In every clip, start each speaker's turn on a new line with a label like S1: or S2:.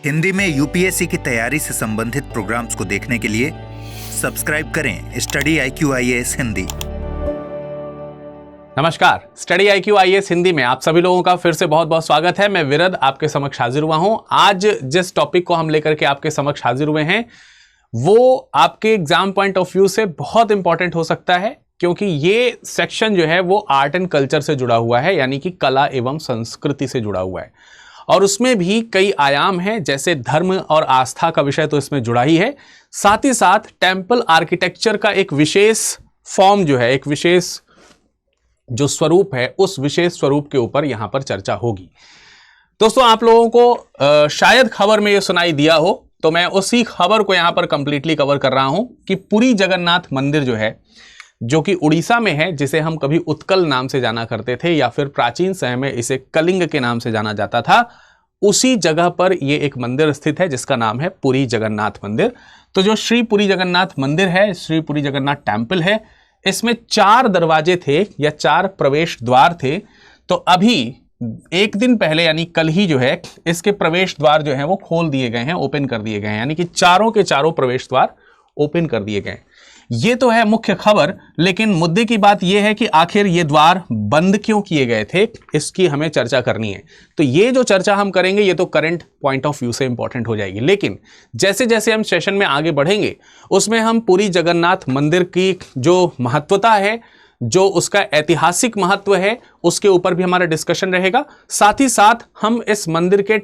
S1: हिंदी में यूपीएससी की तैयारी से संबंधित प्रोग्राम्स को देखने के लिए सब्सक्राइब करें स्टडी IQ IAS हिंदी।
S2: नमस्कार, स्टडी IQ IAS हिंदी में आप सभी लोगों का फिर से बहुत बहुत स्वागत है। मैं विरद आपके समक्ष हाजिर हुआ हूं। आज जिस टॉपिक को हम लेकर के आपके समक्ष हाजिर हुए हैं वो आपके एग्जाम पॉइंट ऑफ व्यू से बहुत इंपॉर्टेंट हो सकता है, क्योंकि ये सेक्शन जो है वो आर्ट एंड कल्चर से जुड़ा हुआ है, यानी कि कला एवं संस्कृति से जुड़ा हुआ है। और उसमें भी कई आयाम हैं, जैसे धर्म और आस्था का विषय तो इसमें जुड़ा ही है, साथ ही साथ टेम्पल आर्किटेक्चर का एक विशेष फॉर्म जो है, एक विशेष जो स्वरूप है, उस विशेष स्वरूप के ऊपर यहां पर चर्चा होगी। दोस्तों, आप लोगों को शायद खबर में ये सुनाई दिया हो, तो मैं उसी खबर को यहां पर कंप्लीटली कवर कर रहा हूं कि पुरी जगन्नाथ मंदिर जो है, जो कि उड़ीसा में है, जिसे हम कभी उत्कल नाम से जाना करते थे या फिर प्राचीन समय में इसे कलिंग के नाम से जाना जाता था, उसी जगह पर यह एक मंदिर स्थित है जिसका नाम है पुरी जगन्नाथ मंदिर। तो जो श्री पुरी जगन्नाथ मंदिर है, श्री पुरी जगन्नाथ टेम्पल है, इसमें 4 दरवाजे थे या 4 प्रवेश द्वार थे। तो अभी एक दिन पहले यानी कल ही जो है इसके प्रवेश द्वार जो है वो खोल दिए गए हैं, ओपन कर दिए गए हैं, यानी कि चारों के चारों प्रवेश द्वार ओपन कर दिए गए। ये तो है मुख्य खबर, लेकिन मुद्दे की बात यह है कि आखिर ये द्वार बंद क्यों किए गए थे, इसकी हमें चर्चा करनी है। तो ये जो चर्चा हम करेंगे ये तो करंट पॉइंट ऑफ व्यू से इंपॉर्टेंट हो जाएगी, लेकिन जैसे जैसे हम सेशन में आगे बढ़ेंगे उसमें हम पुरी जगन्नाथ मंदिर की जो महत्वता है, जो उसका ऐतिहासिक महत्व है, उसके ऊपर भी हमारा डिस्कशन रहेगा। साथ ही साथ हम इस मंदिर के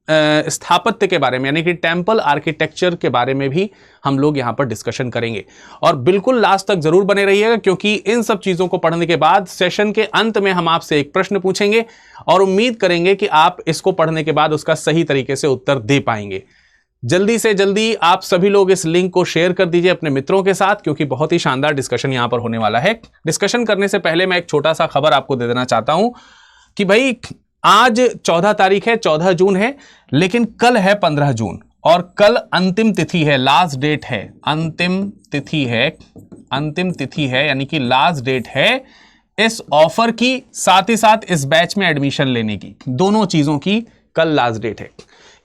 S2: स्थापत्य के बारे में, यानी कि टेम्पल आर्किटेक्चर के बारे में भी हम लोग यहां पर डिस्कशन करेंगे। और बिल्कुल लास्ट तक जरूर बने रहिएगा, क्योंकि इन सब चीजों को पढ़ने के बाद सेशन के अंत में हम आपसे एक प्रश्न पूछेंगे और उम्मीद करेंगे कि आप इसको पढ़ने के बाद उसका सही तरीके से उत्तर दे पाएंगे। जल्दी से जल्दी आप सभी लोग इस लिंक को शेयर कर दीजिए अपने मित्रों के साथ, क्योंकि बहुत ही शानदार डिस्कशन यहां पर होने वाला है। डिस्कशन करने से पहले मैं एक छोटा सा खबर आपको दे देना चाहता हूं कि भाई आज 14 तारीख है, 14 जून है, लेकिन कल है 15 जून और कल अंतिम तिथि है, लास्ट डेट है, अंतिम तिथि है, यानी कि लास्ट डेट है इस ऑफर की, साथ ही साथ इस बैच में एडमिशन लेने की, दोनों चीजों की कल लास्ट डेट है।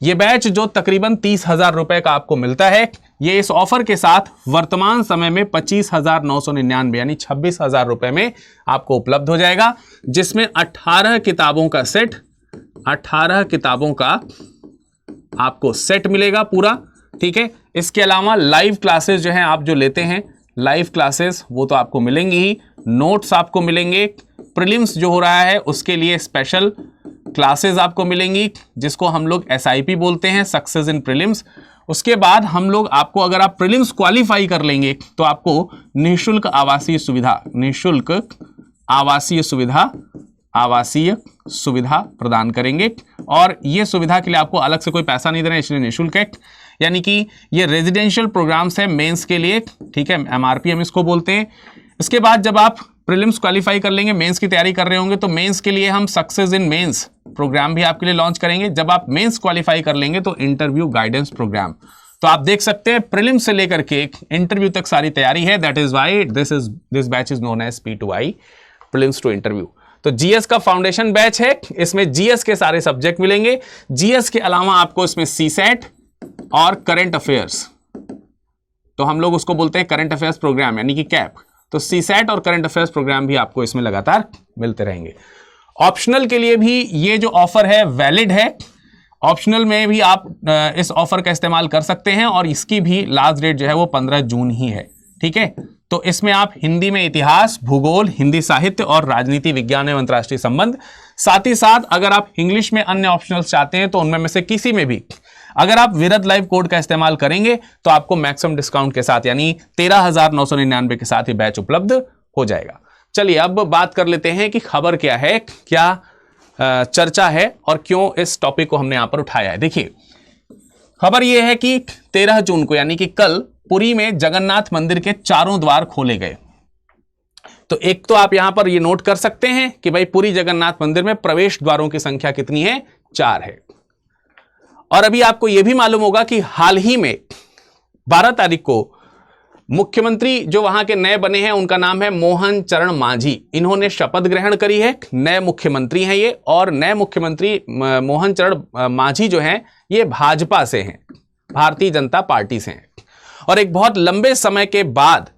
S2: यह बैच जो तकरीबन 30,000 रुपए का आपको मिलता है, ये इस ऑफर के साथ वर्तमान समय में 25,999 यानी 26,000 रुपए में आपको उपलब्ध हो जाएगा, जिसमें 18 किताबों का सेट, 18 किताबों का आपको सेट मिलेगा पूरा, ठीक है। इसके अलावा लाइव क्लासेस जो हैं आप जो लेते हैं, लाइव क्लासेस वो तो आपको मिलेंगी ही, नोट्स आपको मिलेंगे, प्रीलिम्स जो हो रहा है उसके लिए स्पेशल क्लासेस आपको मिलेंगी, जिसको हम लोग SIP बोलते हैं, सक्सेस इन प्रीलिम्स। उसके बाद हम लोग आपको, अगर आप प्रीलिम्स क्वालिफाई कर लेंगे तो आपको निःशुल्क आवासीय सुविधा प्रदान करेंगे। और ये सुविधा के लिए आपको अलग से कोई पैसा नहीं देना, इसलिए निःशुल्क है। यानी कि ये रेजिडेंशियल प्रोग्राम्स है मेंस के लिए, ठीक है, MRP हम इसको बोलते हैं। इसके बाद जब आप प्रीलिम्स क्वालिफाई कर लेंगे, मेंस की तैयारी कर रहे होंगे, तो मेंस के लिए हम सक्सेस इन मेंस प्रोग्राम भी आपके लिए लॉन्च करेंगे। जब आप मेंस क्वालिफाई कर लेंगे तो इंटरव्यू गाइडेंस प्रोग्राम। तो आप देख सकते हैं प्रीलिम्स से लेकर के इंटरव्यू तक सारी तैयारी है। That is why this batch is known as P2I, prelims to interview. तो GS का फाउंडेशन बैच है, इसमें GS के सारे सब्जेक्ट मिलेंगे। GS के अलावा आपको इसमें CSAT और करंट अफेयर्स, तो हम लोग उसको बोलते हैं करंट अफेयर्स प्रोग्राम, यानी कि कैप। तो CSAT और करंट अफेयर्स प्रोग्राम भी आपको इसमें लगातार मिलते रहेंगे। ऑप्शनल के लिए भी ये जो ऑफर है वैलिड है, ऑप्शनल में भी आप इस ऑफर का इस्तेमाल कर सकते हैं, और इसकी भी लास्ट डेट जो है वो 15 जून ही है, ठीक है। तो इसमें आप हिंदी में इतिहास, भूगोल, हिंदी साहित्य और राजनीति विज्ञान एवं अंतर्राष्ट्रीय संबंध, साथ ही साथ अगर आप इंग्लिश में अन्य ऑप्शनल्स चाहते हैं तो उनमें में से किसी में भी अगर आप विरद लाइव कोड का इस्तेमाल करेंगे तो आपको मैक्सिमम डिस्काउंट के साथ, यानी 13,999 के साथ ही बैच उपलब्ध हो जाएगा। चलिए अब बात कर लेते हैं कि खबर क्या है, क्या चर्चा है और क्यों इस टॉपिक को हमने यहां पर उठाया है। देखिए, खबर यह है कि 13 जून को, यानी कि कल, पुरी में जगन्नाथ मंदिर के चारों द्वार खोले गए। तो एक तो आप यहां पर ये नोट कर सकते हैं कि भाई पुरी जगन्नाथ मंदिर में प्रवेश द्वारों की संख्या कितनी है, 4 है। और अभी आपको यह भी मालूम होगा कि हाल ही में 12 तारीख को मुख्यमंत्री जो वहां के नए बने हैं उनका नाम है मोहन चरण मांझी। इन्होंने शपथ ग्रहण करी है, नए मुख्यमंत्री हैं ये। और नए मुख्यमंत्री मोहन चरण मांझी जो हैं ये भाजपा से हैं, भारतीय जनता पार्टी से हैं। और एक बहुत लंबे समय के बाद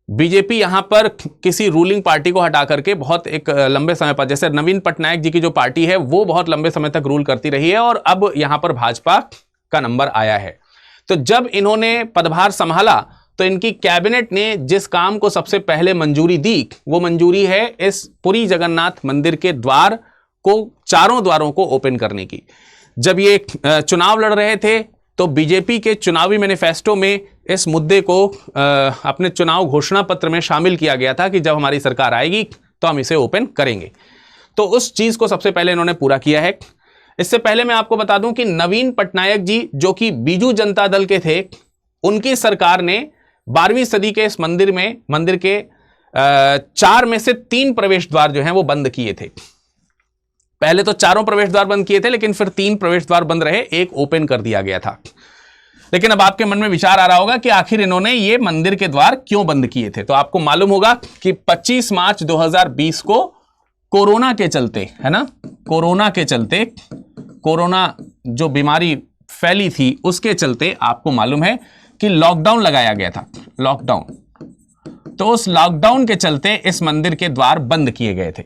S2: बीजेपी यहां पर किसी रूलिंग पार्टी को हटा करके बहुत एक लंबे समय पर, जैसे नवीन पटनायक जी की जो पार्टी है वो बहुत लंबे समय तक रूल करती रही है और अब यहां पर भाजपा का नंबर आया है। तो जब इन्होंने पदभार संभाला तो इनकी कैबिनेट ने जिस काम को सबसे पहले मंजूरी दी वो मंजूरी है इस पुरी जगन्नाथ मंदिर के द्वार को, चारों द्वारों को ओपन करने की। जब ये चुनाव लड़ रहे थे तो बीजेपी के चुनावी मैनिफेस्टो में इस मुद्दे को अपने चुनाव घोषणा पत्र में शामिल किया गया था कि जब हमारी सरकार आएगी तो हम इसे ओपन करेंगे। तो उस चीज को सबसे पहले इन्होंने पूरा किया है। इससे पहले मैं आपको बता दूं कि नवीन पटनायक जी जो कि बीजू जनता दल के थे, उनकी सरकार ने 12वीं सदी के इस मंदिर के 4 में से 3 प्रवेश द्वार जो हैं वो बंद किए थे। पहले तो चारों प्रवेश द्वार बंद किए थे, लेकिन फिर 3 प्रवेश द्वार बंद रहे, एक ओपन कर दिया गया था। लेकिन अब आपके मन में विचार आ रहा होगा कि आखिर इन्होंने ये मंदिर के द्वार क्यों बंद किए थे। तो आपको मालूम होगा कि 25 मार्च 2020 को कोरोना के चलते, है ना, कोरोना जो बीमारी फैली थी उसके चलते आपको मालूम है कि लॉकडाउन लगाया गया था, लॉकडाउन। तो उस लॉकडाउन के चलते इस मंदिर के द्वार बंद किए गए थे।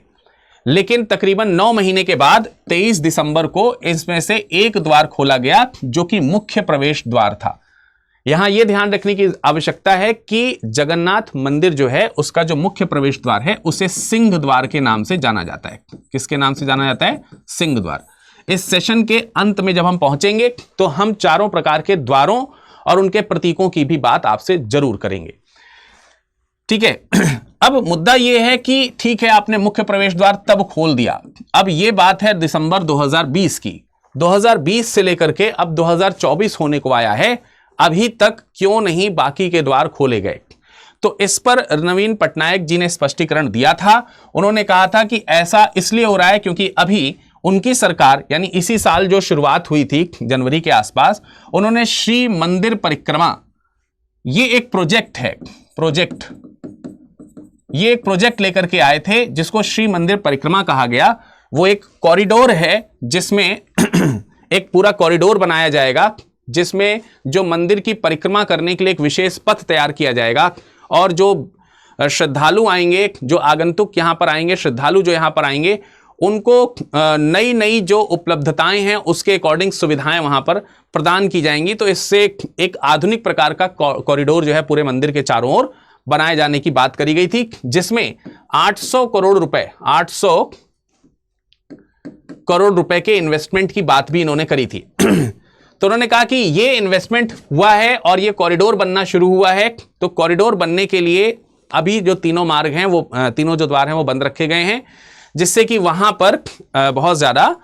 S2: लेकिन तकरीबन 9 महीने के बाद 23 दिसंबर को इसमें से एक द्वार खोला गया जो कि मुख्य प्रवेश द्वार था। यहां यह ध्यान रखने की आवश्यकता है कि जगन्नाथ मंदिर जो है उसका जो मुख्य प्रवेश द्वार है उसे सिंह द्वार के नाम से जाना जाता है। किसके नाम से जाना जाता है? सिंह द्वार। इस सेशन के अंत में जब हम पहुंचेंगे तो हम चारों प्रकार के द्वारों और उनके प्रतीकों की भी बात आपसे जरूर करेंगे, ठीक है। अब मुद्दा यह है कि ठीक है, आपने मुख्य प्रवेश द्वार तब खोल दिया। अब यह बात है दिसंबर 2020 की। 2020 से लेकर के अब 2024 होने को आया है, अभी तक क्यों नहीं बाकी के द्वार खोले गए? तो इस पर नवीन पटनायक जी ने स्पष्टीकरण दिया था। उन्होंने कहा था कि ऐसा इसलिए हो रहा है क्योंकि अभी उनकी सरकार, यानी इसी साल जो शुरुआत हुई थी जनवरी के आसपास, उन्होंने श्री मंदिर परिक्रमा, ये एक प्रोजेक्ट है, ये एक प्रोजेक्ट लेकर के आए थे जिसको श्री मंदिर परिक्रमा कहा गया। वो एक कॉरिडोर है जिसमें एक पूरा कॉरिडोर बनाया जाएगा जिसमें जो मंदिर की परिक्रमा करने के लिए एक विशेष पथ तैयार किया जाएगा और जो श्रद्धालु आएंगे, जो आगंतुक यहां पर आएंगे, श्रद्धालु जो यहां पर आएंगे, उनको नई नई जो उपलब्धताएं हैं उसके अकॉर्डिंग सुविधाएं वहां पर प्रदान की जाएंगी। तो इससे एक आधुनिक प्रकार का कॉरिडोर जो है पूरे मंदिर के चारों ओर बनाए जाने की बात करी गई थी, जिसमें 800 करोड़ रुपए के इन्वेस्टमेंट की बात भी इन्होंने करी थी। तो उन्होंने कहा कि ये इन्वेस्टमेंट हुआ है और ये कॉरिडोर बनना शुरू हुआ है। तो कॉरिडोर बनने के लिए अभी जो तीनों मार्ग हैं, वो तीनों जो द्वार हैं वो बंद रखे गए हैं, जिससे कि वहां पर बहुत ज्यादा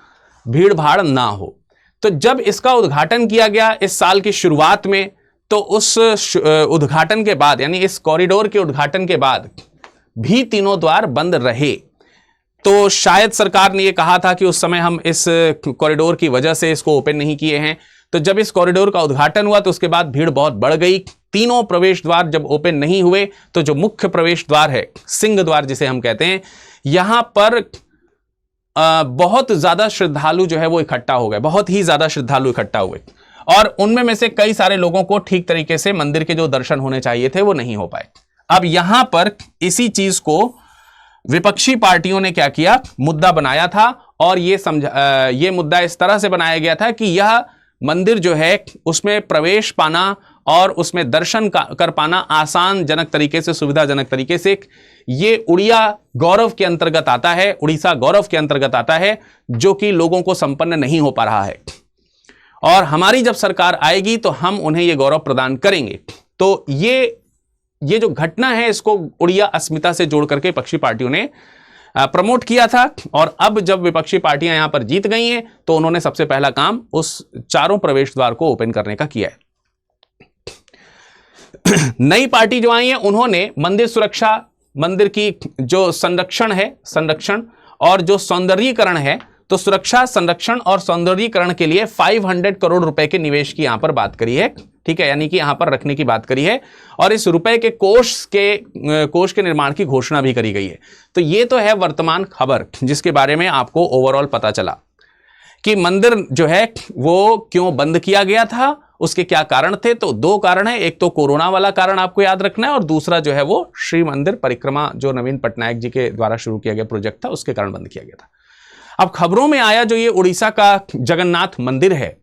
S2: भीड़ भाड़ ना हो। तो जब इसका उद्घाटन किया गया इस साल की शुरुआत में, तो उस उद्घाटन के बाद, यानी इस कॉरिडोर के उद्घाटन के बाद भी तीनों द्वार बंद रहे। तो शायद सरकार ने यह कहा था कि उस समय हम इस कॉरिडोर की वजह से इसको ओपन नहीं किए हैं। तो जब इस कॉरिडोर का उद्घाटन हुआ तो उसके बाद भीड़ बहुत बढ़ गई। तीनों प्रवेश द्वार जब ओपन नहीं हुए तो जो मुख्य प्रवेश द्वार है, सिंह द्वार जिसे हम कहते हैं, यहां पर बहुत ज्यादा श्रद्धालु जो है वो इकट्ठा हो गए, बहुत ही ज्यादा श्रद्धालु इकट्ठा हुए और उनमें में से कई सारे लोगों को ठीक तरीके से मंदिर के जो दर्शन होने चाहिए थे वो नहीं हो पाए। अब यहां पर इसी चीज को विपक्षी पार्टियों ने क्या किया, मुद्दा बनाया था और ये मुद्दा इस तरह से बनाया गया था कि यह मंदिर जो है उसमें प्रवेश पाना और उसमें दर्शन कर पाना आसान जनक तरीके से, सुविधाजनक तरीके से, ये उड़िया गौरव के अंतर्गत आता है, उड़ीसा गौरव के अंतर्गत आता है, जो कि लोगों को संपन्न नहीं हो पा रहा है। और हमारी जब सरकार आएगी तो हम उन्हें ये गौरव प्रदान करेंगे। तो ये जो घटना है इसको उड़िया अस्मिता से जोड़ करके विपक्षी पार्टियों ने प्रमोट किया था। और अब जब विपक्षी पार्टियां यहां पर जीत गई हैं तो उन्होंने सबसे पहला काम उस चारों प्रवेश द्वार को ओपन करने का किया है। नई पार्टी जो आई है उन्होंने मंदिर सुरक्षा, मंदिर की जो संरक्षण और जो सौंदर्यीकरण है, तो सुरक्षा, संरक्षण और सौंदर्यीकरण के लिए 500 करोड़ रुपए के निवेश की यहां पर बात करी है ठीक है, यानी कि यहां पर रखने की बात करी है और इस रुपए के कोष के निर्माण की घोषणा भी करी गई है। तो ये तो है वर्तमान खबर जिसके बारे में आपको ओवरऑल पता चला कि मंदिर जो है वो क्यों बंद किया गया था, उसके क्या कारण थे। तो दो कारण है, एक तो कोरोना वाला कारण आपको याद रखना है और दूसरा जो है वो श्री मंदिर परिक्रमा जो नवीन पटनायक जी के द्वारा शुरू किया गया प्रोजेक्ट था उसके कारण बंद किया गया था। अब खबरों में आया जो ये उड़ीसा का जगन्नाथ मंदिर है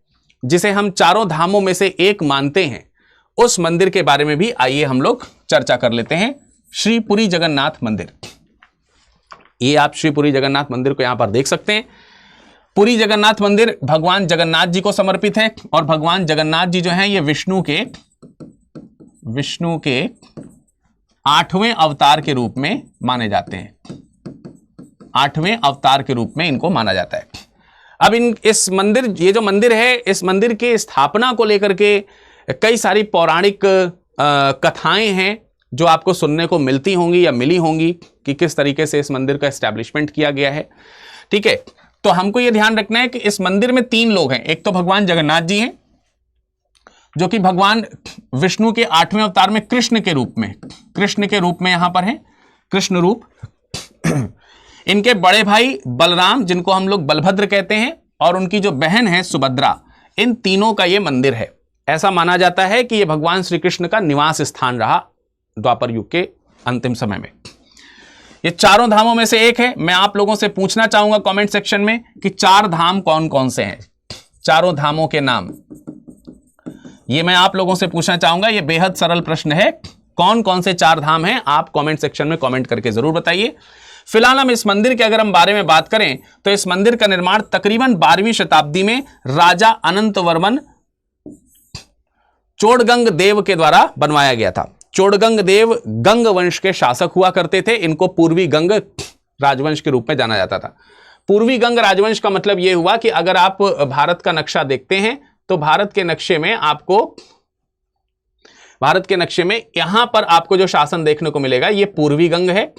S2: जिसे हम चारों धामों में से एक मानते हैं, उस मंदिर के बारे में भी आइए हम लोग चर्चा कर लेते हैं। श्री पुरी जगन्नाथ मंदिर, ये आप श्री पुरी जगन्नाथ मंदिर को यहां पर देख सकते हैं। पुरी जगन्नाथ मंदिर भगवान जगन्नाथ जी को समर्पित है और भगवान जगन्नाथ जी जो हैं ये विष्णु के 8वें अवतार के रूप में माने जाते हैं। 8वें अवतार के रूप में इनको माना जाता है। अब इस मंदिर, ये जो मंदिर है, इस मंदिर के स्थापना को लेकर के कई सारी पौराणिक कथाएं हैं जो आपको सुनने को मिलती होंगी या मिली होंगी कि किस तरीके से इस मंदिर का एस्टैब्लिशमेंट किया गया है। ठीक है, तो हमको यह ध्यान रखना है कि इस मंदिर में 3 लोग हैं। एक तो भगवान जगन्नाथ जी हैं जो कि भगवान विष्णु के 8वें अवतार में कृष्ण के रूप में यहां पर हैं, कृष्ण रूप। इनके बड़े भाई बलराम जिनको हम लोग बलभद्र कहते हैं और उनकी जो बहन है सुभद्रा, इन तीनों का ये मंदिर है। ऐसा माना जाता है कि यह भगवान श्री कृष्ण का निवास स्थान रहा द्वापर युग के अंतिम समय में। ये चारों धामों में से एक है। मैं आप लोगों से पूछना चाहूंगा कमेंट सेक्शन में कि 4 धाम कौन कौन से हैं, चारों धामों के नाम। ये मैं आप लोगों से पूछना चाहूंगा, ये बेहद सरल प्रश्न है। कौन कौन से 4 धाम हैं, आप कमेंट सेक्शन में कमेंट करके जरूर बताइए। फिलहाल हम इस मंदिर के अगर हम बारे में बात करें तो इस मंदिर का निर्माण तकरीबन 12वीं शताब्दी में राजा अनंतवर्मन चोड़गंग देव के द्वारा बनवाया गया था। चोड़गंग देव गंग वंश के शासक हुआ करते थे। इनको पूर्वी गंग राजवंश के रूप में जाना जाता था। पूर्वी गंग राजवंश का मतलब यह हुआ कि अगर आप भारत का नक्शा देखते हैं तो भारत के नक्शे में यहां पर आपको जो शासन देखने को मिलेगा ये पूर्वी गंग है।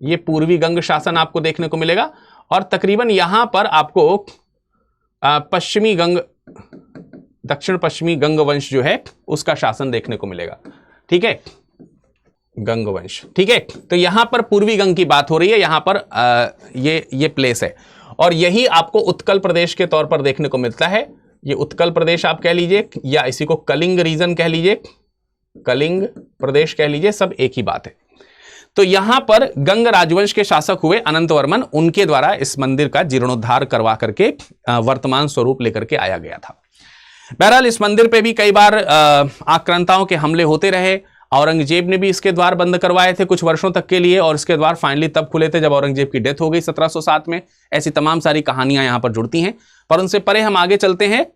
S2: ये पूर्वी गंग शासन आपको देखने को मिलेगा और तकरीबन यहां पर आपको पश्चिमी गंग, दक्षिण पश्चिमी गंग वंश जो है उसका शासन देखने को मिलेगा। ठीक है, गंग वंश। ठीक है, तो यहां पर पूर्वी गंग की बात हो रही है। यहां पर ये प्लेस है और यही आपको उत्कल प्रदेश के तौर पर देखने को मिलता है। ये उत्कल प्रदेश आप कह लीजिए या इसी को कलिंग रीजन कह लीजिए, कलिंग प्रदेश कह लीजिए, सब एक ही बात है। तो यहां पर गंग राजवंश के शासक हुए अनंतवर्मन, उनके द्वारा इस मंदिर का जीर्णोद्धार करवा करके वर्तमान स्वरूप लेकर के आया गया था। बहरहाल इस मंदिर पे भी कई बार आक्रांताओं के हमले होते रहे। औरंगजेब ने भी इसके द्वार बंद करवाए थे कुछ वर्षों तक के लिए और इसके द्वार फाइनली तब खुले थे जब औरंगजेब की डेथ हो गई 1707 में। ऐसी तमाम सारी कहानियां यहां पर जुड़ती हैं। पर उनसे परे हम आगे चलते हैं।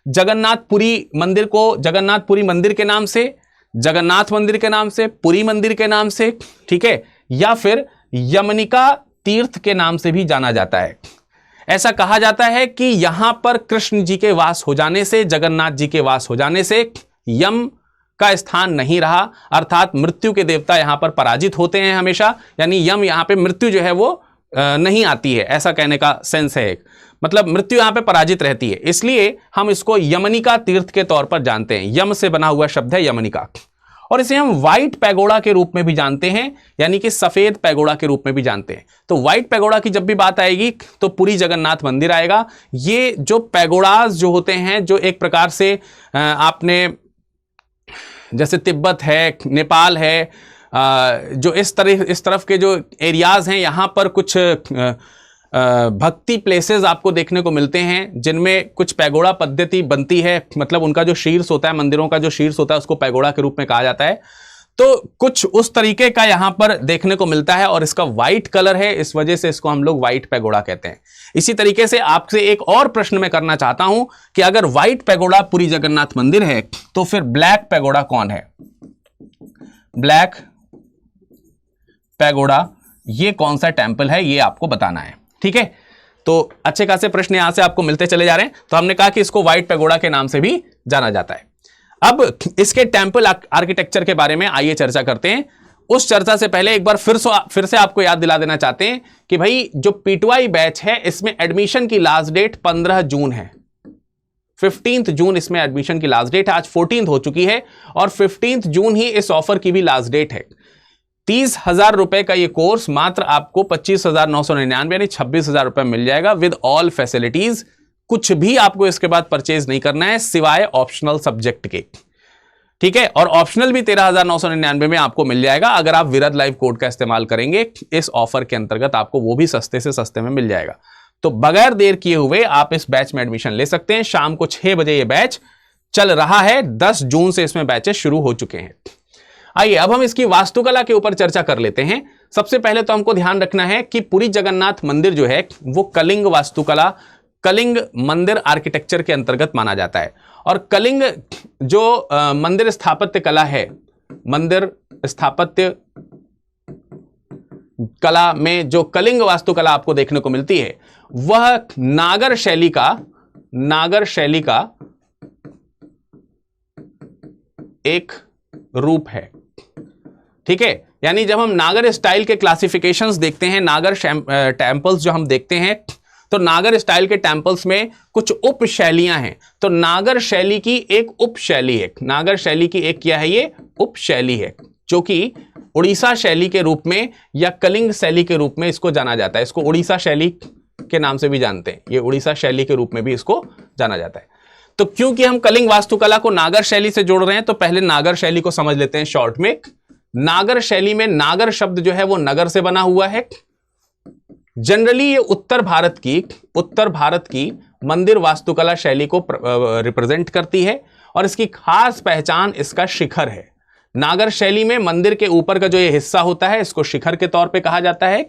S2: जगन्नाथपुरी मंदिर को जगन्नाथपुरी मंदिर के नाम से, जगन्नाथ मंदिर के नाम से, पुरी मंदिर के नाम से, ठीक है, या फिर यमनिका तीर्थ के नाम से भी जाना जाता है। ऐसा कहा जाता है कि यहां पर कृष्ण जी के वास हो जाने से, जगन्नाथ जी के वास हो जाने से यम का स्थान नहीं रहा, अर्थात मृत्यु के देवता यहां पर पराजित होते हैं हमेशा। यानी यम यहां पे मृत्यु जो है वो नहीं आती है, ऐसा कहने का सेंस है। एक मतलब मृत्यु यहां पे पराजित रहती है, इसलिए हम इसको यमनिका तीर्थ के तौर पर जानते हैं। यम से बना हुआ शब्द है यमनिका। और इसे हम व्हाइट पैगोडा के रूप में भी जानते हैं, यानी कि सफेद पैगोडा के रूप में भी जानते हैं। तो व्हाइट पैगोडा की जब भी बात आएगी तो पुरी जगन्नाथ मंदिर आएगा। ये जो पैगोडाज जो होते हैं, जो एक प्रकार से आपने जैसे तिब्बत है, नेपाल है, जो इस तरफ के जो एरियाज हैं, यहां पर कुछ भक्ति प्लेसेस आपको देखने को मिलते हैं जिनमें कुछ पैगोडा पद्धति बनती है। मतलब उनका जो शीर्ष होता है, मंदिरों का जो शीर्ष होता है, उसको पैगोडा के रूप में कहा जाता है। तो कुछ उस तरीके का यहां पर देखने को मिलता है और इसका व्हाइट कलर है, इस वजह से इसको हम लोग व्हाइट पैगोडा कहते हैं। इसी तरीके से आपसे एक और प्रश्न मैं करना चाहता हूं कि अगर व्हाइट पैगोडा पुरी जगन्नाथ मंदिर है तो फिर ब्लैक पैगोडा कौन है? ब्लैक पैगोडा ये कौन सा टेंपल है, ये आपको बताना है। ठीक है, तो अच्छे खासे प्रश्न यहां से आपको मिलते चले जा रहे हैं। तो हमने कहा कि इसको व्हाइट पैगोडा के नाम से भी जाना जाता है। अब इसके टेंपल आर्किटेक्चर के बारे में आइए चर्चा करते हैं। उस चर्चा से पहले एक बार फिर से आपको याद दिला देना चाहते हैं कि भाई जो पीटवाई बैच है इसमें एडमिशन की लास्ट डेट 15 जून है। 15 जून इसमें एडमिशन की लास्ट डेट है। आज 14 हो चुकी है और 15 जून ही इस ऑफर की भी लास्ट डेट है। 30,000 रुपए का ये कोर्स मात्र आपको 25,999 यानी 26,000 रुपए मिल जाएगा विद ऑल फैसिलिटीज। कुछ भी आपको इसके बाद परचेज नहीं करना है सिवाय ऑप्शनल सब्जेक्ट के, ठीक है। और ऑप्शनल भी 13,999 में आपको मिल जाएगा अगर आप विरद लाइव कोड का इस्तेमाल करेंगे इस ऑफर के अंतर्गत, आपको वो भी सस्ते से सस्ते में मिल जाएगा। तो बगैर देर किए हुए आप इस बैच में एडमिशन ले सकते हैं। शाम को 6 बजे ये बैच चल रहा है। 10 जून से इसमें बैचेस शुरू हो चुके हैं। आइए अब हम इसकी वास्तुकला के ऊपर चर्चा कर लेते हैं। सबसे पहले तो हमको ध्यान रखना है कि पुरी जगन्नाथ मंदिर जो है वो कलिंग वास्तुकला, कलिंग मंदिर आर्किटेक्चर के अंतर्गत माना जाता है। और कलिंग जो मंदिर स्थापत्य कला है, मंदिर स्थापत्य कला में जो कलिंग वास्तुकला आपको देखने को मिलती है वह नागर शैली का एक रूप है, ठीक है। यानी जब हम नागर स्टाइल के क्लासिफिकेशंस देखते हैं, नागर टेम्पल्स जो हम देखते हैं, तो नागर स्टाइल के टेम्पल्स में कुछ उप शैलियां हैं। तो नागर शैली की एक उप शैली है, नागर शैली की एक क्या है, ये उप शैली है जो कि उड़ीसा शैली के रूप में या कलिंग शैली के रूप में इसको जाना जाता है। इसको उड़ीसा शैली के नाम से भी जानते हैं, ये उड़ीसा शैली के रूप में भी इसको जाना जाता है। तो क्योंकि हम कलिंग वास्तुकला को नागर शैली से जोड़ रहे हैं तो पहले नागर शैली को समझ लेते हैं शॉर्ट में। नागर शैली में नागर शब्द जो है वो नगर से बना हुआ है। जनरली ये उत्तर भारत की मंदिर वास्तुकला शैली को रिप्रेजेंट करती है और इसकी खास पहचान इसका शिखर है। नागर शैली में मंदिर के ऊपर का जो ये हिस्सा होता है इसको शिखर के तौर पे कहा जाता है।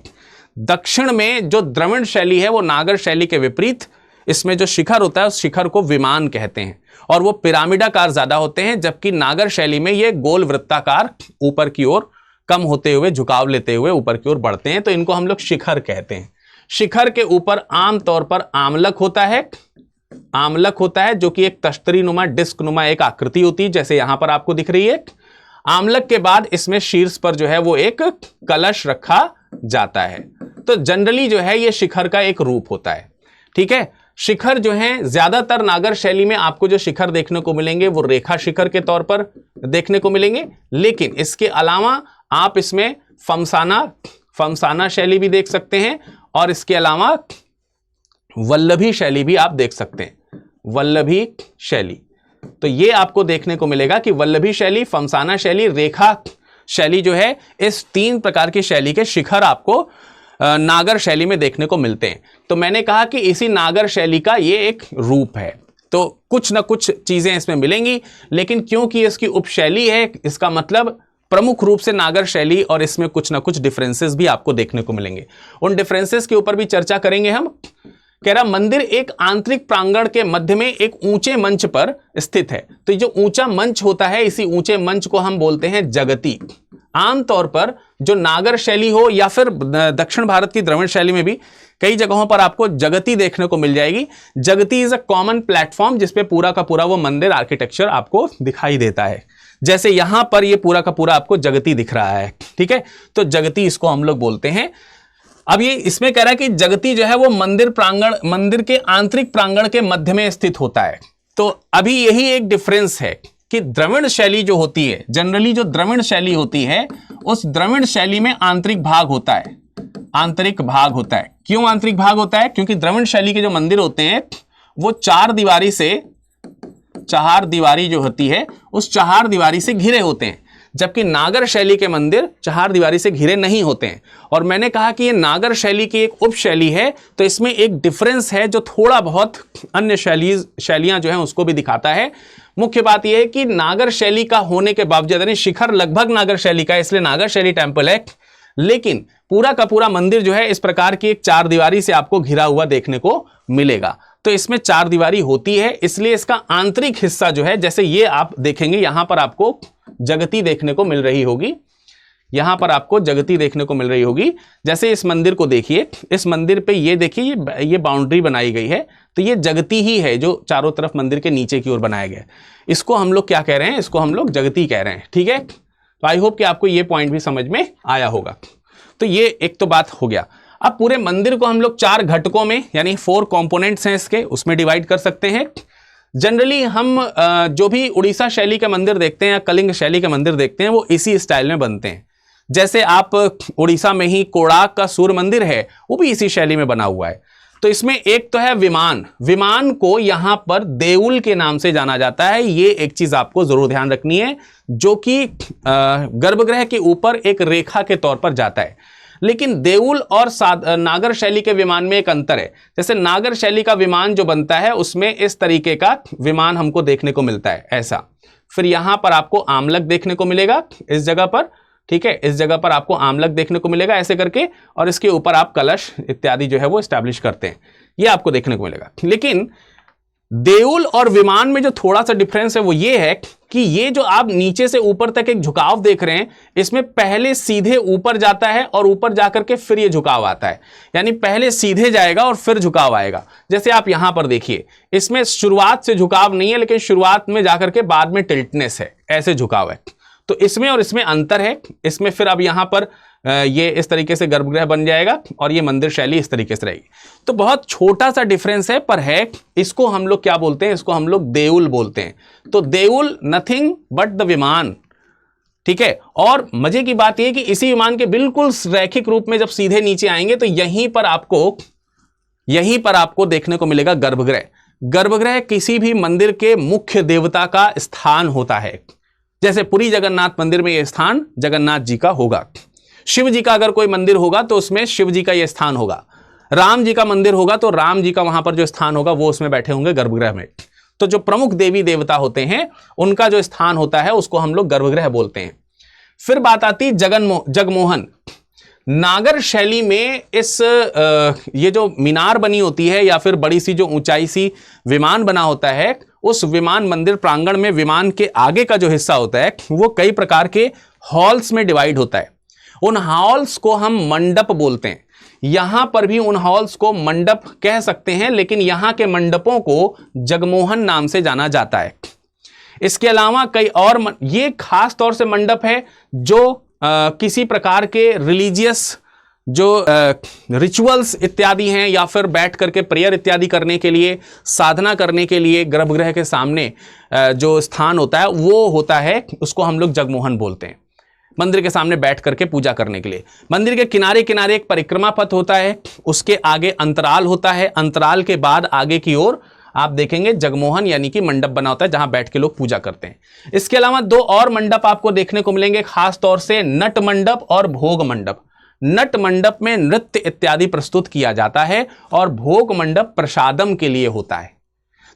S2: दक्षिण में जो द्रविड़ शैली है वो नागर शैली के विपरीत, इसमें जो शिखर होता है उस शिखर को विमान कहते हैं और वो पिरामिडाकार ज्यादा होते हैं, जबकि नागर शैली में ये गोल वृत्ताकार ऊपर की ओर कम होते हुए, झुकाव लेते हुए ऊपर की ओर बढ़ते हैं, तो इनको हम लोग शिखर कहते हैं। शिखर के ऊपर आमतौर पर आमलक होता है जो कि एक तश्तरी नुमा, डिस्क नुमा एक आकृति होती है, जैसे यहां पर आपको दिख रही है। आमलक के बाद इसमें शीर्ष पर जो है वो एक कलश रखा जाता है। तो जनरली जो है ये शिखर का एक रूप होता है, ठीक है। शिखर जो है ज्यादातर नागर शैली में आपको जो शिखर देखने को मिलेंगे वो रेखा शिखर के तौर पर देखने को मिलेंगे, लेकिन इसके अलावा आप इसमें फमसाना शैली भी देख सकते हैं और इसके अलावा वल्लभी शैली भी आप देख सकते हैं, वल्लभी शैली। तो ये आपको देखने को मिलेगा कि वल्लभी शैली, फमसाना शैली, रेखा शैली जो है, इस 3 प्रकार की शैली के शिखर आपको नागर शैली में देखने को मिलते हैं। तो मैंने कहा कि इसी नागर शैली का ये एक रूप है, तो कुछ ना कुछ चीजें इसमें मिलेंगी, लेकिन क्योंकि इसकी उपशैली है इसका मतलब प्रमुख रूप से नागर शैली, और इसमें कुछ ना कुछ डिफरेंसेस भी आपको देखने को मिलेंगे। उन डिफरेंसेस के ऊपर भी चर्चा करेंगे हम। कह रहा मंदिर एक आंतरिक प्रांगण के मध्य में एक ऊंचे मंच पर स्थित है। तो ये जो ऊंचा मंच होता है, इसी ऊंचे मंच को हम बोलते हैं जगती। आमतौर पर जो नागर शैली हो या फिर दक्षिण भारत की द्रविड़ शैली में भी कई जगहों पर आपको जगती देखने को मिल जाएगी। जगती इज अ कॉमन प्लेटफॉर्म जिसपे पूरा का पूरा वो मंदिर आर्किटेक्चर आपको दिखाई देता है, जैसे यहां पर ये पूरा का पूरा आपको जगती दिख रहा है, ठीक है। तो जगती इसको हम लोग बोलते हैं। अब ये इसमें कह रहा है कि जगती जो है वो मंदिर के आंतरिक प्रांगण के मध्य में स्थित होता है। तो अभी यही एक डिफरेंस है कि द्रविड़ शैली जो होती है, जनरली जो द्रविड़ शैली होती है, उस द्रविड़ शैली में आंतरिक भाग होता है, आंतरिक भाग होता है। क्यों आंतरिक भाग होता है? क्योंकि द्रविड़ शैली के जो मंदिर होते हैं वो चार दीवारी जो होती है उस चार दीवारी से घिरे होते हैं, जबकि नागर शैली के मंदिर चार दीवारी से घिरे नहीं होते हैं। और मैंने कहा कि ये नागर शैली की एक उपशैली है, तो इसमें एक डिफरेंस है जो थोड़ा बहुत अन्य शैलियां जो हैं उसको भी दिखाता है। मुख्य बात यह है कि नागर शैली का होने के बावजूद, यानी शिखर लगभग नागर शैली का है इसलिए नागर शैली टेम्पल है, लेकिन पूरा का पूरा मंदिर जो है इस प्रकार की एक चार दीवारी से आपको घिरा हुआ देखने को मिलेगा। तो इसमें चार दीवारी होती है, इसलिए इसका आंतरिक हिस्सा जो है, जैसे ये आप देखेंगे यहां पर आपको जगती देखने को मिल रही होगी, यहां पर आपको जगती देखने को मिल रही होगी। जैसे इस मंदिर को देखिए, इस मंदिर पे ये देखिए ये बाउंड्री बनाई गई है, तो ये जगती ही है जो चारों तरफ मंदिर के नीचे की ओर बनाया गया है। इसको हम लोग क्या कह रहे हैं? इसको हम लोग जगती कह रहे हैं, ठीक है। तो आई होप कि आपको ये पॉइंट भी समझ में आया होगा। तो ये एक तो बात हो गया। अब पूरे मंदिर को हम लोग चार घटकों में, यानी 4 कंपोनेंट्स हैं इसके, उसमें डिवाइड कर सकते हैं। जनरली हम जो भी उड़ीसा शैली के मंदिर देखते हैं या कलिंग शैली के मंदिर देखते हैं वो इसी स्टाइल में बनते हैं। जैसे आप उड़ीसा में ही कोणार्क का सूर्य मंदिर है, वो भी इसी शैली में बना हुआ है। तो इसमें एक तो है विमान, विमान को यहां पर देउल के नाम से जाना जाता है। ये एक चीज आपको जरूर ध्यान रखनी है, जो कि गर्भगृह के ऊपर एक रेखा के तौर पर जाता है। लेकिन देउल और नागर शैली के विमान में एक अंतर है। जैसे नागर शैली का विमान जो बनता है उसमें इस तरीके का विमान हमको देखने को मिलता है, ऐसा। फिर यहां पर आपको आमलक देखने को मिलेगा इस जगह पर, ठीक है, इस जगह पर आपको आमलक देखने को मिलेगा ऐसे करके, और इसके ऊपर आप कलश इत्यादि जो है वो एस्टैब्लिश करते हैं, ये आपको देखने को मिलेगा। लेकिन देउल और विमान में जो थोड़ा सा डिफरेंस है वो ये है कि ये जो आप नीचे से ऊपर तक एक झुकाव देख रहे हैं, इसमें पहले सीधे ऊपर जाता है और ऊपर जाकर के फिर ये झुकाव आता है। यानी पहले सीधे जाएगा और फिर झुकाव आएगा। जैसे आप यहां पर देखिए, इसमें शुरुआत से झुकाव नहीं है, लेकिन शुरुआत में जाकर के बाद में टिल्टनेस है, ऐसे झुकाव है। तो इसमें और इसमें अंतर है। इसमें फिर अब यहां पर ये इस तरीके से गर्भगृह बन जाएगा और ये मंदिर शैली इस तरीके से रहेगी। तो बहुत छोटा सा डिफरेंस है, पर है। इसको हम लोग क्या बोलते हैं? इसको हम लोग देउल बोलते हैं। तो देउल नथिंग बट द विमान, ठीक है। और मजे की बात यह कि इसी विमान के बिल्कुल रैखिक रूप में जब सीधे नीचे आएंगे तो यहीं पर आपको देखने को मिलेगा गर्भगृह। गर्भगृह किसी भी मंदिर के मुख्य देवता का स्थान होता है। जैसे पुरी जगन्नाथ मंदिर में यह स्थान जगन्नाथ जी का होगा। शिव जी का अगर कोई मंदिर होगा तो उसमें शिव जी का यह स्थान होगा। राम जी का मंदिर होगा तो राम जी का वहां पर जो स्थान होगा वो उसमें बैठे होंगे गर्भगृह में। तो जो प्रमुख देवी देवता होते हैं उनका जो स्थान होता है उसको हम लोग गर्भगृह बोलते हैं। फिर बात आती जगमोहन। नागर शैली में ये जो मीनार बनी होती है या फिर बड़ी सी जो ऊंचाई सी विमान बना होता है, उस विमान मंदिर प्रांगण में विमान के आगे का जो हिस्सा होता है वो कई प्रकार के हॉल्स में डिवाइड होता है। उन हॉल्स को हम मंडप बोलते हैं। यहां पर भी उन हॉल्स को मंडप कह सकते हैं, लेकिन यहां के मंडपों को जगमोहन नाम से जाना जाता है। इसके अलावा कई और ये खास तौर से मंडप है जो किसी प्रकार के रिलीजियस जो रिचुअल्स इत्यादि हैं या फिर बैठ करके प्रेयर इत्यादि करने के लिए, साधना करने के लिए गर्भगृह के सामने जो स्थान होता है वो होता है, उसको हम लोग जगमोहन बोलते हैं। मंदिर के सामने बैठ करके पूजा करने के लिए। मंदिर के किनारे किनारे एक परिक्रमा पथ होता है, उसके आगे अंतराल होता है। अंतराल के बाद आगे की ओर आप देखेंगे जगमोहन यानी कि मंडप बना होता है जहां बैठ के लोग पूजा करते हैं। इसके अलावा दो और मंडप आपको देखने को मिलेंगे, खास तौर से नट मंडप और भोग मंडप। नट मंडप में नृत्य इत्यादि प्रस्तुत किया जाता है और भोग मंडप प्रसादम के लिए होता है।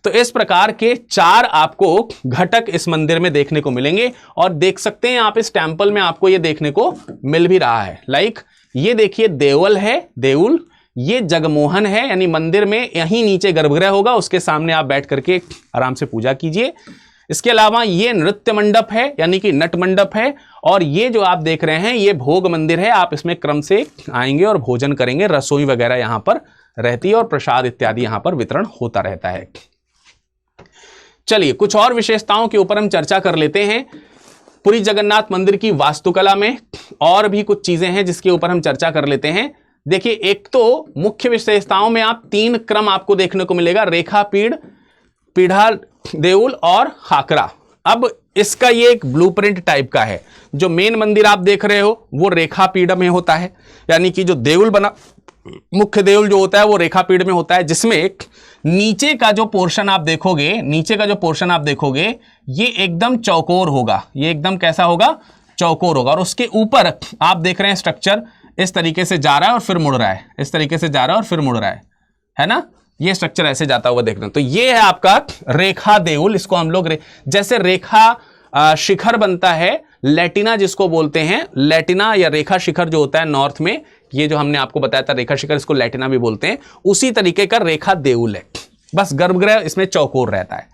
S2: तो इस प्रकार के 4 आपको घटक इस मंदिर में देखने को मिलेंगे और देख सकते हैं आप इस टेंपल में आपको ये देखने को मिल भी रहा है। लाइक ये देखिए देवल है, देउल, ये जगमोहन है, यानी मंदिर में यहीं नीचे गर्भगृह होगा, उसके सामने आप बैठ करके आराम से पूजा कीजिए। इसके अलावा ये नृत्य मंडप है यानी कि नट मंडप है, और ये जो आप देख रहे हैं ये भोग मंदिर है। आप इसमें क्रम से आएंगे और भोजन करेंगे, रसोई वगैरह यहां पर रहती है और प्रसाद इत्यादि यहां पर वितरण होता रहता है। चलिए कुछ और विशेषताओं के ऊपर हम चर्चा कर लेते हैं। पुरी जगन्नाथ मंदिर की वास्तुकला में और भी कुछ चीजें हैं जिसके ऊपर हम चर्चा कर लेते हैं। देखिए, एक तो मुख्य विशेषताओं में आप 3 क्रम आपको देखने को मिलेगा, रेखा पीढ़, पीढ़ा देउल और खाकरा। अब इसका ये एक ब्लूप्रिंट टाइप का है। जो मेन मंदिर आप देख रहे हो वो रेखा पीढ़ में होता है, यानी कि जो देउल बना, मुख्य देउल जो होता है वो रेखा पीढ़ में होता है, जिसमें नीचे का जो पोर्शन आप देखोगे ये एकदम चौकोर होगा। ये एकदम कैसा होगा? चौकोर होगा। और उसके ऊपर आप देख रहे हैं स्ट्रक्चर इस तरीके से जा रहा है और फिर मुड़ रहा है, इस तरीके से जा रहा है और फिर मुड़ रहा है ना? ये स्ट्रक्चर ऐसे जाता हुआ देख रहे हैं। तो ये है आपका रेखा देउल। इसको हम लोग जैसे रेखा शिखर बनता है, लैटिना जिसको बोलते हैं, लैटिना या रेखा शिखर जो होता है नॉर्थ में, ये जो हमने आपको बताया था रेखा शिखर, इसको लैटिना भी बोलते हैं, उसी तरीके का रेखा देउल है। बस गर्भगृह इसमें चौकोर रहता है।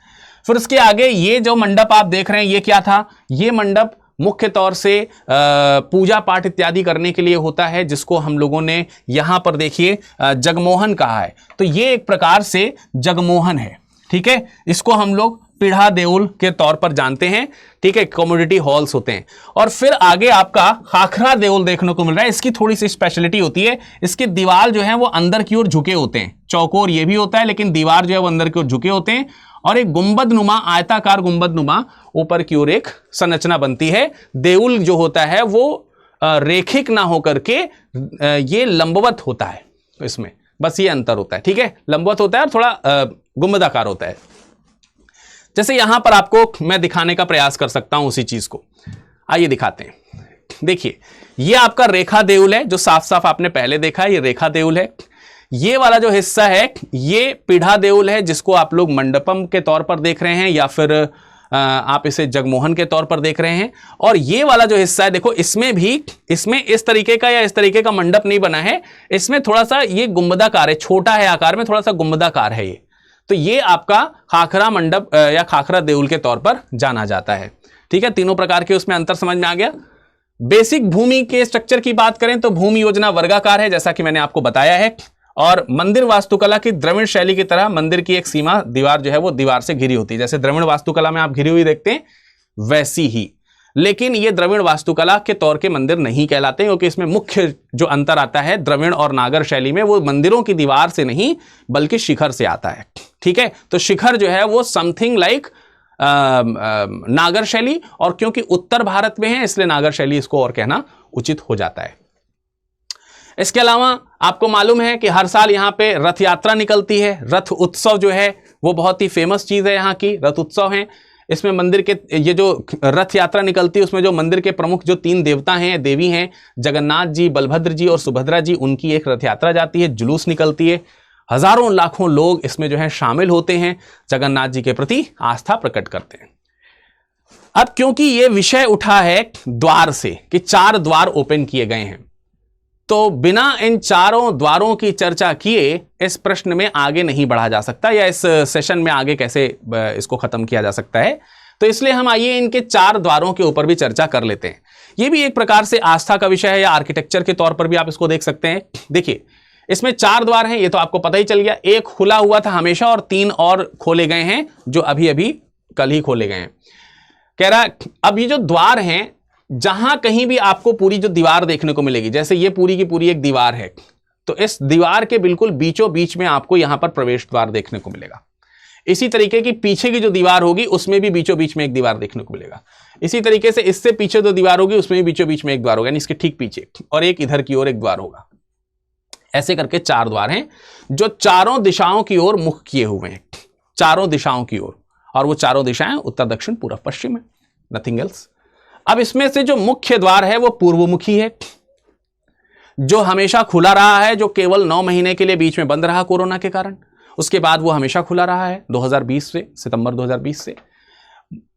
S2: फिर उसके आगे ये जो मंडप आप देख रहे हैं ये क्या था? ये मंडप मुख्य तौर से पूजा पाठ इत्यादि करने के लिए होता है, जिसको हम लोगों ने यहां पर देखिए जगमोहन कहा है। तो ये एक प्रकार से जगमोहन है, ठीक है। इसको हम लोग पीढ़ा देउल के तौर पर जानते हैं, ठीक है। कम्युनिटी हॉल्स होते हैं। और फिर आगे आपका खाखरा देउल देखने को मिल रहा है। इसकी थोड़ी सी स्पेशलिटी होती है, इसके दीवार जो है वो अंदर की ओर झुके होते हैं। चौकोर ये भी होता है लेकिन दीवार जो है वो अंदर की ओर झुके होते हैं। और एक गुंबदनुमा, आयताकार गुंबदनुमा ऊपर की ओर एक संरचना बनती है। देउल जो होता है वो रेखिक ना होकर के ये लंबवत होता है, इसमें बस ये अंतर होता है। ठीक है, लंबवत होता है और थोड़ा गुंबदाकार होता है। जैसे यहां पर आपको मैं दिखाने का प्रयास कर सकता हूं उसी चीज को, आइए दिखाते हैं। देखिए, ये आपका रेखा देउल है जो साफ साफ आपने पहले देखा है, ये रेखा देउल है। ये वाला जो हिस्सा है ये पीढ़ा देउल है, जिसको आप लोग मंडपम के तौर पर देख रहे हैं या फिर आप इसे जगमोहन के तौर पर देख रहे हैं। और ये वाला जो हिस्सा है देखो, इसमें इस तरीके का या इस तरीके का मंडप नहीं बना है, इसमें थोड़ा सा ये गुंबदाकार है, छोटा है आकार में, थोड़ा सा गुंबदाकार है ये। तो ये आपका खाखरा मंडप या खाखरा देउल के तौर पर जाना जाता है। ठीक है, तीनों प्रकार के उसमें अंतर समझ में आ गया। बेसिक भूमि के स्ट्रक्चर की बात करें तो भूमि योजना वर्गाकार है, जैसा कि मैंने आपको बताया है। और मंदिर वास्तुकला की द्रविड़ शैली की तरह मंदिर की एक सीमा दीवार जो है वो दीवार से घिरी होती है, जैसे द्रविड़ वास्तुकला में आप घिरी हुई देखते हैं वैसी ही। लेकिन ये द्रविड़ वास्तुकला के तौर के मंदिर नहीं कहलाते, क्योंकि इसमें मुख्य जो अंतर आता है द्रविड़ और नागर शैली में, वो मंदिरों की दीवार से नहीं बल्कि शिखर से आता है। ठीक है, तो शिखर जो है वो समथिंग लाइक नागर शैली, और क्योंकि उत्तर भारत में है इसलिए नागर शैली इसको और कहना उचित हो जाता है। इसके अलावा आपको मालूम है कि हर साल यहां पे रथ यात्रा निकलती है। रथ उत्सव जो है वो बहुत ही फेमस चीज है, यहाँ की रथ उत्सव है। इसमें मंदिर के ये जो रथ यात्रा निकलती है उसमें जो मंदिर के प्रमुख जो 3 देवता हैं, देवी हैं, जगन्नाथ जी, बलभद्र जी और सुभद्रा जी, उनकी एक रथ यात्रा जाती है, जुलूस निकलती है। हजारों लाखों लोग इसमें जो है शामिल होते हैं, जगन्नाथ जी के प्रति आस्था प्रकट करते हैं। अब क्योंकि ये विषय उठा है द्वार से कि 4 द्वार ओपन किए गए हैं, तो बिना इन चारों द्वारों की चर्चा किए इस प्रश्न में आगे नहीं बढ़ा जा सकता, या इस सेशन में आगे कैसे इसको खत्म किया जा सकता है। तो इसलिए हम आइए इनके 4 द्वारों के ऊपर भी चर्चा कर लेते हैं। यह भी एक प्रकार से आस्था का विषय है, या आर्किटेक्चर के तौर पर भी आप इसको देख सकते हैं। देखिए, इसमें 4 द्वार हैं, ये तो आपको पता ही चल गया। एक खुला हुआ था हमेशा और 3 और खोले गए हैं, जो अभी अभी कल ही खोले गए हैं। कह रहा अब ये जो द्वार हैं, जहां कहीं भी आपको पूरी जो दीवार देखने को मिलेगी, जैसे ये पूरी की पूरी एक दीवार है, तो इस दीवार के बिल्कुल बीचों बीच में आपको यहां पर प्रवेश द्वार देखने को मिलेगा। इसी तरीके की पीछे की जो दीवार होगी उसमें भी बीचों बीच में एक दीवार देखने को मिलेगा। इसी तरीके से इससे पीछे जो दीवार होगी उसमें भी बीचों बीच में एक द्वार होगा, यानी इसके ठीक पीछे, और एक इधर की ओर एक द्वार होगा। ऐसे करके 4 द्वार हैं जो चारों दिशाओं की ओर मुख किए हुए हैं, चारों दिशाओं की ओर, और वो चारों दिशाएं उत्तर, दक्षिण, पूर्व, पश्चिम है, नथिंग एल्स। अब इसमें से जो मुख्य द्वार है वो पूर्वमुखी है, जो हमेशा खुला रहा है, जो केवल 9 महीने के लिए बीच में बंद रहा कोरोना के कारण। उसके बाद वो हमेशा खुला रहा है 2020 से, सितंबर 2020 से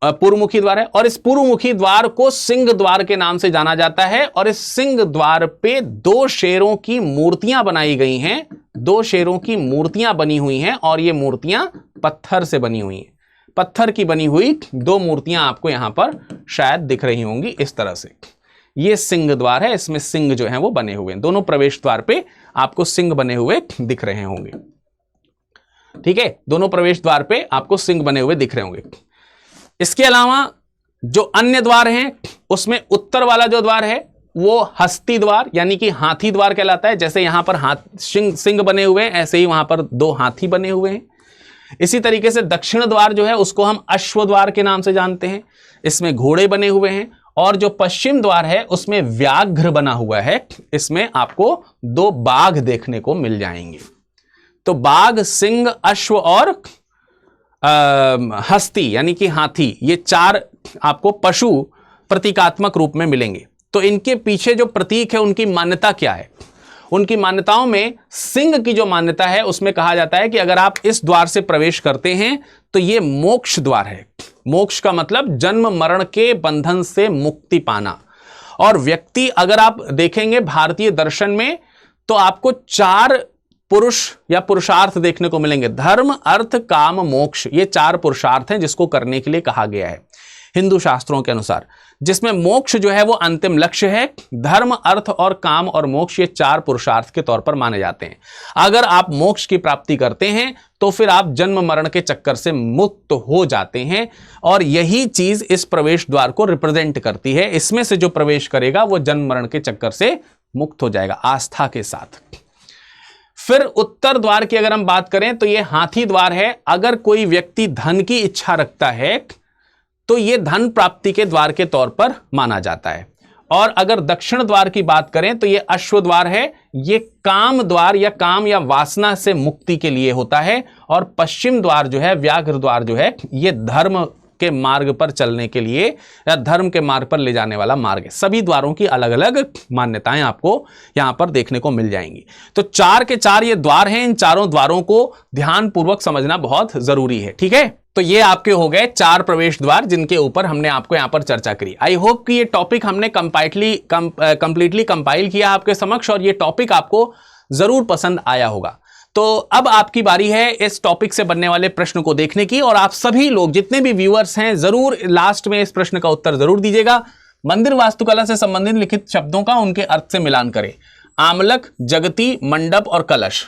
S2: पूर्वमुखी द्वार है। और इस पूर्वमुखी द्वार को सिंह द्वार के नाम से जाना जाता है। और इस सिंह द्वार पे 2 शेरों की मूर्तियां बनाई गई हैं, 2 शेरों की मूर्तियां बनी हुई हैं, और ये मूर्तियां पत्थर से बनी हुई हैं। पत्थर की बनी हुई 2 मूर्तियां आपको यहां पर शायद दिख रही होंगी इस तरह से। ये सिंह द्वार है, इसमें सिंह जो है वो बने हुए हैं, दोनों प्रवेश द्वार पे आपको सिंह बने हुए दिख रहे होंगे। ठीक है, दोनों प्रवेश द्वार पे आपको सिंह बने हुए दिख रहे होंगे। इसके अलावा जो अन्य द्वार हैं उसमें उत्तर वाला जो द्वार है वो हस्ती द्वार यानी कि हाथी द्वार कहलाता है। जैसे यहां पर सिंह बने हुए हैं, ऐसे ही वहां पर 2 हाथी बने हुए हैं। इसी तरीके से दक्षिण द्वार जो है उसको हम अश्व द्वार के नाम से जानते हैं, इसमें घोड़े बने हुए हैं। और जो पश्चिम द्वार है उसमें व्याघ्र बना हुआ है, इसमें आपको 2 बाघ देखने को मिल जाएंगे। तो बाघ, सिंह, अश्व और हस्ती यानी कि हाथी, ये 4 आपको पशु प्रतीकात्मक रूप में मिलेंगे। तो इनके पीछे जो प्रतीक है उनकी मान्यता क्या है? उनकी मान्यताओं में सिंह की जो मान्यता है उसमें कहा जाता है कि अगर आप इस द्वार से प्रवेश करते हैं तो ये मोक्ष द्वार है। मोक्ष का मतलब जन्म मरण के बंधन से मुक्ति पाना। और व्यक्ति, अगर आप देखेंगे भारतीय दर्शन में, तो आपको 4 पुरुष या पुरुषार्थ देखने को मिलेंगे। धर्म, अर्थ, काम, मोक्ष, ये 4 पुरुषार्थ हैं जिसको करने के लिए कहा गया है हिंदू शास्त्रों के अनुसार, जिसमें मोक्ष जो है वो अंतिम लक्ष्य है। धर्म, अर्थ और काम और मोक्ष, ये 4 पुरुषार्थ के तौर पर माने जाते हैं। अगर आप मोक्ष की प्राप्ति करते हैं तो फिर आप जन्म मरण के चक्कर से मुक्त हो जाते हैं। और यही चीज इस प्रवेश द्वार को रिप्रेजेंट करती है। इसमें से जो प्रवेश करेगा वो जन्म मरण के चक्कर से मुक्त हो जाएगा आस्था के साथ। फिर उत्तर द्वार की अगर हम बात करें तो ये हाथी द्वार है। अगर कोई व्यक्ति धन की इच्छा रखता है तो ये धन प्राप्ति के द्वार के तौर पर माना जाता है। और अगर दक्षिण द्वार की बात करें तो ये अश्व द्वार है। ये काम द्वार या काम या वासना से मुक्ति के लिए होता है। और पश्चिम द्वार जो है, व्याघ्र द्वार जो है, ये धर्म के मार्ग पर चलने के लिए या धर्म के मार्ग पर ले जाने वाला मार्ग है। सभी द्वारों की अलग अलग मान्यताएं आपको यहां पर देखने को मिल जाएंगी। तो 4 के 4 ये द्वार हैं। इन चारों द्वारों को ध्यानपूर्वक समझना बहुत जरूरी है। ठीक है, तो ये आपके हो गए 4 प्रवेश द्वार जिनके ऊपर हमने आपको यहां पर चर्चा करी। आई होप कि ये टॉपिक हमने कंप्लीटली कंपाइल किया आपके समक्ष और ये टॉपिक आपको जरूर पसंद आया होगा। तो अब आपकी बारी है इस टॉपिक से बनने वाले प्रश्न को देखने की, और आप सभी लोग जितने भी व्यूअर्स हैं जरूर लास्ट में इस प्रश्न का उत्तर जरूर दीजिएगा। मंदिर वास्तुकला से संबंधित लिखित शब्दों का उनके अर्थ से मिलान करें। आमलक, जगती, मंडप और कलश,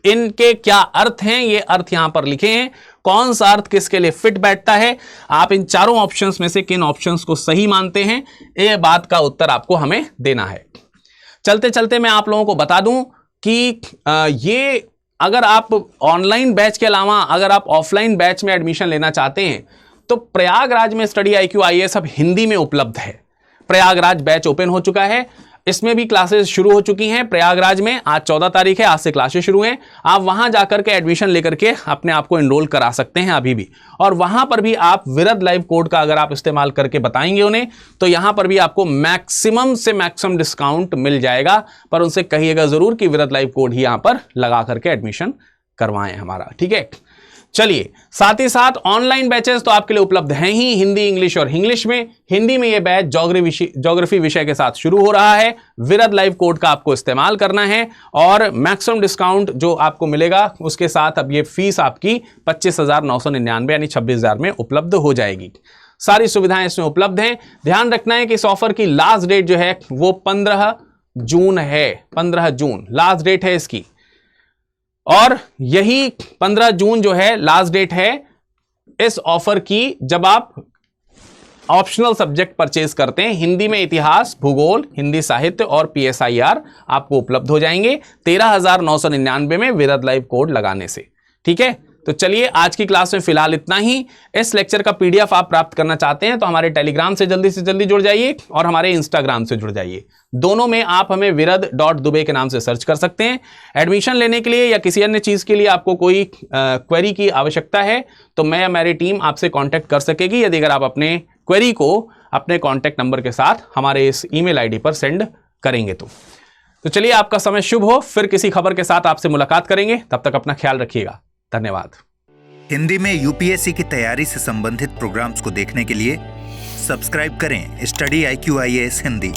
S2: इनके क्या अर्थ हैं, ये अर्थ यहां पर लिखे हैं। कौन सा अर्थ किसके लिए फिट बैठता है, आप इन चारों ऑप्शंस में से किन ऑप्शंस को सही मानते हैं, ये बात का उत्तर आपको हमें देना है। चलते चलते मैं आप लोगों को बता दूं कि ये अगर आप ऑनलाइन बैच के अलावा अगर आप ऑफलाइन बैच में एडमिशन लेना चाहते हैं तो प्रयागराज में स्टडी IQ IAS अब हिंदी में उपलब्ध है। प्रयागराज बैच ओपन हो चुका है, इसमें भी क्लासेस शुरू हो चुकी हैं। प्रयागराज में आज 14 तारीख है, आज से क्लासेस शुरू हैं। आप वहां जाकर के एडमिशन लेकर के अपने आप को एनरोल करा सकते हैं अभी भी। और वहां पर भी आप विरद लाइव कोड का अगर आप इस्तेमाल करके बताएंगे उन्हें तो यहां पर भी आपको मैक्सिमम से मैक्सिमम डिस्काउंट मिल जाएगा। पर उनसे कहिएगा जरूर कि विरद लाइव कोड ही यहां पर लगा करके एडमिशन करवाएं हमारा। ठीक है, चलिए साथ ही साथ ऑनलाइन बैचेस तो आपके लिए उपलब्ध हैं ही, हिंदी, इंग्लिश और इंग्लिश में। हिंदी में यह बैच ज्योग्राफी विषय के साथ शुरू हो रहा है। विरद लाइव कोड का आपको इस्तेमाल करना है और मैक्सिमम डिस्काउंट जो आपको मिलेगा उसके साथ अब ये फीस आपकी 25,999 यानी 26,000 में उपलब्ध हो जाएगी। सारी सुविधाएं इसमें उपलब्ध हैं। ध्यान रखना है कि इस ऑफर की लास्ट डेट जो है वो 15 जून है। 15 जून लास्ट डेट है इसकी, और यही 15 जून जो है लास्ट डेट है इस ऑफर की जब आप ऑप्शनल सब्जेक्ट परचेज करते हैं। हिंदी में इतिहास, भूगोल, हिंदी साहित्य और PSIR आपको उपलब्ध हो जाएंगे 13,999 में विरद लाइव कोड लगाने से। ठीक है, तो चलिए आज की क्लास में फिलहाल इतना ही। इस लेक्चर का PDF आप प्राप्त करना चाहते हैं तो हमारे टेलीग्राम से जल्दी जुड़ जाइए और हमारे इंस्टाग्राम से जुड़ जाइए। दोनों में आप हमें virad.dubey के नाम से सर्च कर सकते हैं। एडमिशन लेने के लिए या किसी अन्य चीज के लिए आपको कोई क्वेरी की आवश्यकता है तो मैं या मेरी टीम आपसे कांटेक्ट कर सकेगी, यदि अगर आप अपने क्वेरी को अपने कॉन्टैक्ट नंबर के साथ हमारे इस ईमेल ID पर सेंड करेंगे। तो चलिए आपका समय शुभ हो, फिर किसी खबर के साथ आपसे मुलाकात करेंगे। तब तक अपना ख्याल रखिएगा। धन्यवाद।
S1: हिंदी में UPSC की तैयारी से संबंधित प्रोग्राम्स को देखने के लिए सब्सक्राइब करें स्टडी IQ IAS हिंदी।